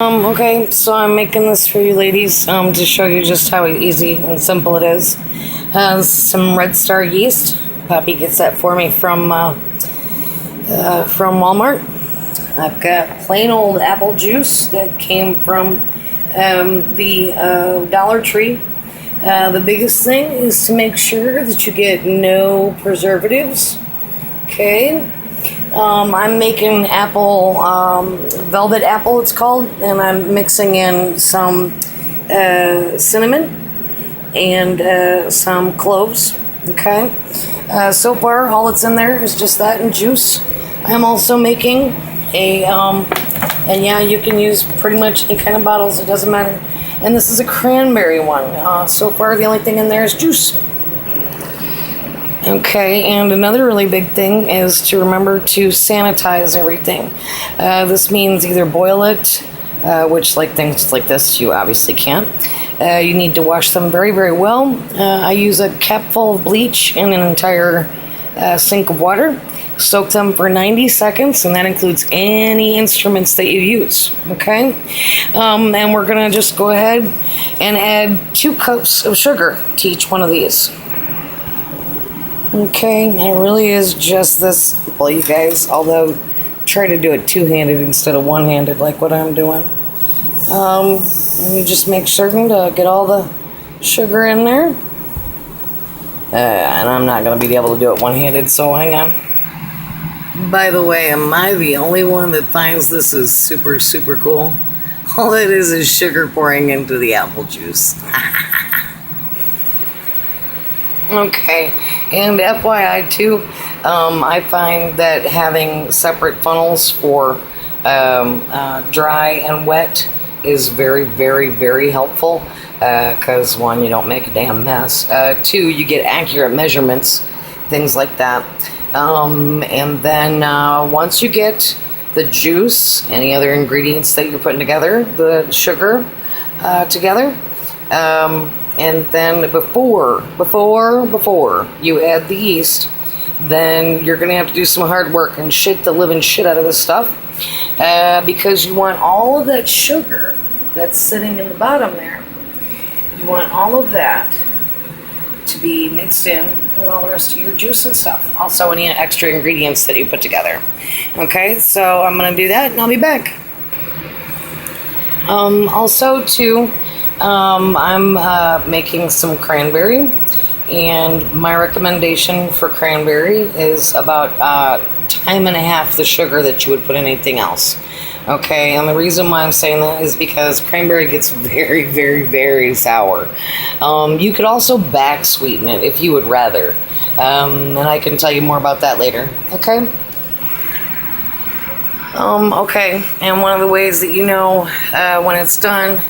Okay, so I'm making this for you ladies to show you just how easy and simple it is. Some Red Star yeast. Poppy gets that for me from Walmart. I've got plain old apple juice that came from the Dollar Tree. The biggest thing is to make sure that you get no preservatives. Okay. I'm making apple, velvet apple it's called, and I'm mixing in some cinnamon and some cloves, okay? So far, all that's in there is just that and juice. I'm also making a, and yeah, you can use pretty much any kind of bottles, it doesn't matter. And this is a cranberry one. So far, the only thing in there is juice. Okay, and another really big thing is to remember to sanitize everything. This means either boil it, which like things like this you obviously can't. You need to wash them very, very well. I use a cap full of bleach and an entire sink of water. Soak them for 90 seconds, and that includes any instruments that you use, okay? And we're gonna just go ahead and add 2 cups of sugar to each one of these. Okay, it really is just this simple, you guys, although try to do it two-handed instead of one-handed like what I'm doing. And you just make certain to get all the sugar in there. And I'm not going to be able to do it one-handed, so hang on. By the way, am I the only one that finds this is super, super cool? All it is sugar pouring into the apple juice. Okay, and FYI too, I find that having separate funnels for dry and wet is very, very, very helpful, because 1, you don't make a damn mess, 2, you get accurate measurements, things like that, and then once you get the juice, any other ingredients that you're putting together, the sugar together, and then before you add the yeast, then you're going to have to do some hard work and shake the living shit out of this stuff, because you want all of that sugar that's sitting in the bottom there, you want all of that to be mixed in with all the rest of your juice and stuff. Also any extra ingredients that you put together. Okay, so I'm going to do that and I'll be back. Also too, I'm making some cranberry, and my recommendation for cranberry is about 1.5 the sugar that you would put in anything else. Okay, and the reason why I'm saying that is because cranberry gets very, very, very sour. You could also back sweeten it if you would rather, and I can tell you more about that later. Okay. Okay, and one of the ways that you know when it's done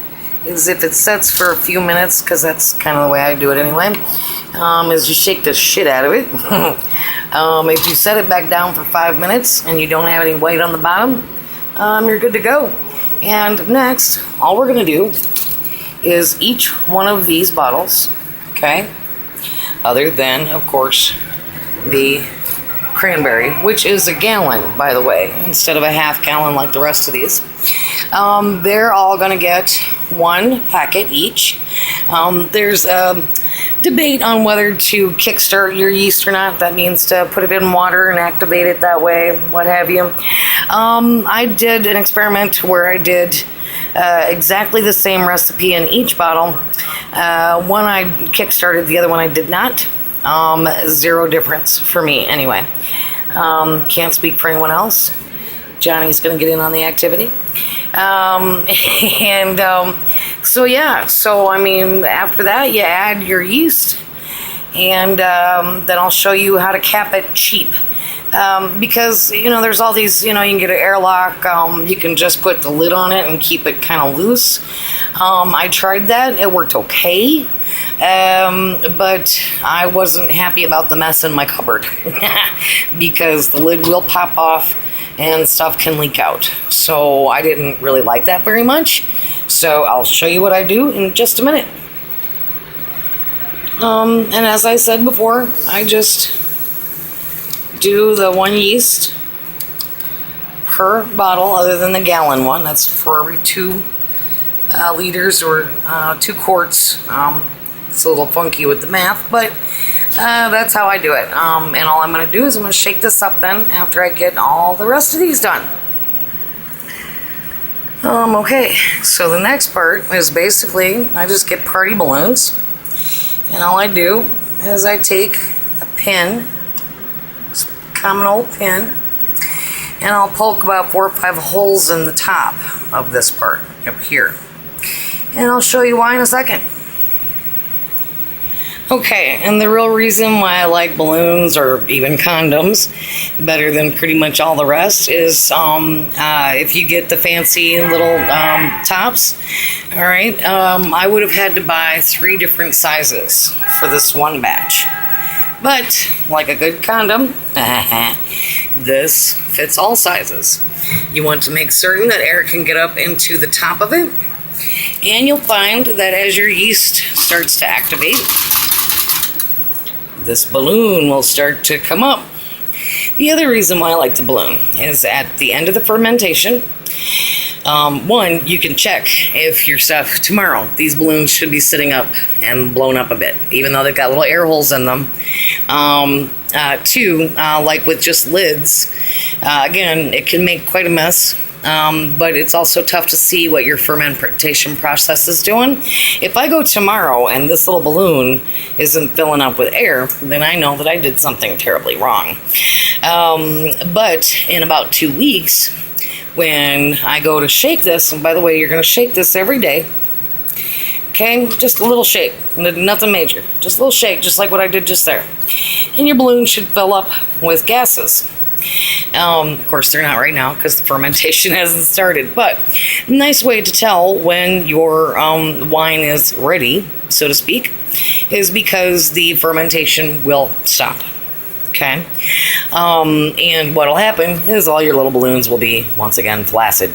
is if it sets for a few minutes, because that's kind of the way I do it anyway, is you shake the shit out of it. If you set it back down for 5 minutes and you don't have any weight on the bottom, you're good to go. And next, all we're going to do is each one of these bottles, okay, other than, of course, the cranberry, which is a gallon, by the way, instead of a half gallon like the rest of these. They're all going to get 1 packet each. There's a debate on whether to kickstart your yeast or not. That means to put it in water and activate it that way, what have you. I did an experiment where I did exactly the same recipe in each bottle. One I kickstarted, the other one I did not. 0 difference for me anyway. Can't speak for anyone else. Johnny's going to get in on the activity. So yeah, so I mean, after that you add your yeast, and then I'll show you how to cap it cheap. Because, you know, there's all these, you know, you can get an airlock, you can just put the lid on it and keep it kind of loose. I tried that, it worked okay, but I wasn't happy about the mess in my cupboard, because the lid will pop off and stuff can leak out. So I didn't really like that very much. So I'll show you what I do in just a minute. And as I said before, I just do the 1 yeast per bottle other than the gallon one. That's for every 2 liters or 2 quarts. It's a little funky with the math, but that's how I do it. And all I'm going to do is I'm going to shake this up then after I get all the rest of these done. Okay, so the next part is basically I just get party balloons, and all I do is I take a pin, common old pin, and I'll poke about 4 or 5 holes in the top of this part up here, and I'll show you why in a second. Okay, and the real reason why I like balloons or even condoms better than pretty much all the rest is if you get the fancy little tops, all right, I would have had to buy 3 different sizes for this one batch. But, like a good condom, this fits all sizes. You want to make certain that air can get up into the top of it, and you'll find that as your yeast starts to activate, this balloon will start to come up. The other reason why I like the balloon is at the end of the fermentation, one, you can check if your stuff tomorrow, these balloons should be sitting up and blown up a bit, even though they've got little air holes in them. 2, like with just lids, again, it can make quite a mess. But it's also tough to see what your fermentation process is doing. If I go tomorrow and this little balloon isn't filling up with air, then I know that I did something terribly wrong. But in about 2 weeks, when I go to shake this, and by the way, you're going to shake this every day, okay, just a little shake, nothing major, just a little shake, just like what I did just there, and your balloon should fill up with gases. Of course, they're not right now because the fermentation hasn't started, but a nice way to tell when your wine is ready, so to speak, is because the fermentation will stop. Okay? And what'll happen is all your little balloons will be, once again, flaccid.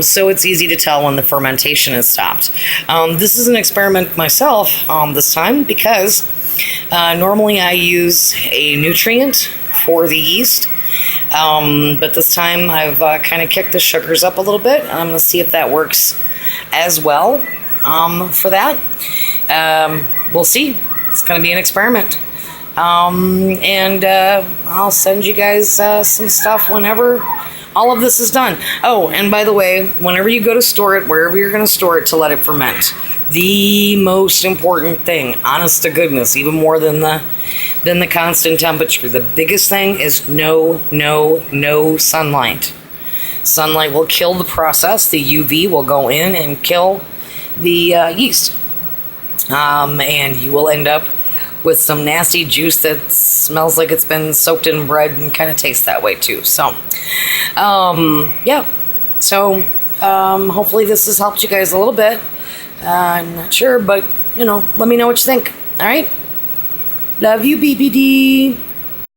So it's easy to tell when the fermentation has stopped. This is an experiment myself this time because normally I use a nutrient for the yeast, but this time I've kind of kicked the sugars up a little bit, and I'm going to see if that works as well for that. We'll see. It's going to be an experiment. And I'll send you guys some stuff whenever all of this is done. Oh, and by the way, whenever you go to store it, wherever you're going to store it to let it ferment, the most important thing, honest to goodness, even more than the constant temperature, the biggest thing is no sunlight. Sunlight will kill the process. The UV will go in and kill the yeast. And you will end up with some nasty juice that smells like it's been soaked in bread and kind of tastes that way too. So, yeah. So, hopefully this has helped you guys a little bit. I'm not sure, but, let me know what you think. All right? Love you, BBD.